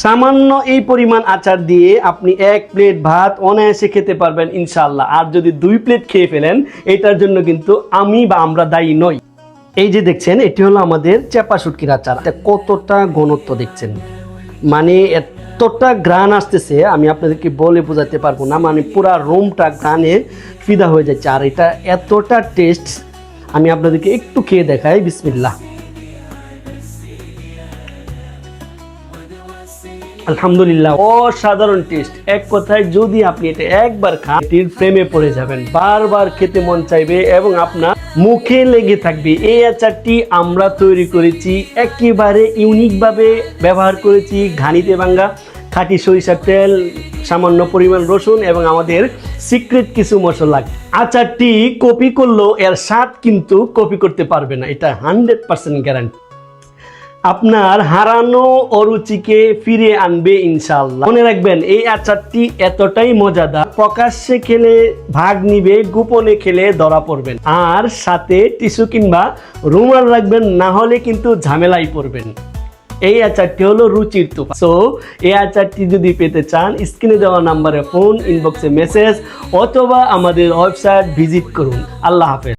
সামান্য এই পরিমাণ আচার দিয়ে আপনি 1 প্লেট ভাত অনায়াসে খেতে পারবেন ইনশাআল্লাহ। আর যদি 2 প্লেট খেয়ে ফেলেন, এটার জন্য কিন্তু আমি বা আমরা দায়ী নই। এই যে দেখছেন, এটি হলো আমাদের চেপা শুটকির আচার। এটা কতটা ঘনত্ব দেখছেন, মানে এতটা ঘ্রাণ আসতেছে, আমি আপনাদেরকে বলে বোঝাতে পারবো না। মানে পুরা রুমটা ঘ্রাণে ফিদা হয়ে যাচ্ছে। আর এটা এতটা টেস্ট, আমি আপনাদেরকে একটু খেয়ে দেখাই। বিসমিল্লাহ। আলহামদুলিল্লাহ, অসাধারণ টেস্ট। এক কথায় যদি আপনি এটা একবার খান, এটির প্রেমে পড়ে যাবেন, বারবার খেতে মন চাইবে এবং আপনার মুখে লেগে থাকবে। এই আচারটি আমরা তৈরি করেছি একেবারে ইউনিকভাবে, ব্যবহার করেছি ঘানিতে ভাঙ্গা খাঁটি সরিষার তেল, সামান্য পরিমাণ রসুন এবং আমাদের সিক্রেট কিছু মশলা। আচারটি কপি করলেও এর স্বাদ কিন্তু কপি করতে পারবে না, এটা 100% গ্যারান্টি। আপনার হারানো অরুচিকে ফিরে আনবে ইনশাআল্লাহ। মনে রাখবেন, এই আচারটি এতটাই মজাদার, প্রকাশ্যে খেলে ভাগ নিবে, গোপনে খেলে ধরা পড়বেন। আর সাথে টিস্যু কিংবা রুমাল রাখবেন, না হলে কিন্তু ঝামেলায় পড়বেন। এই আচারটি হলো রুচির তুফান। সো এই আচারটি যদি পেতে চান, স্ক্রিনে দেওয়া নাম্বারে ফোন, ইনবক্সে মেসেজ অথবা আমাদের ওয়েবসাইট ভিজিট করুন। আল্লাহ হাফেজ।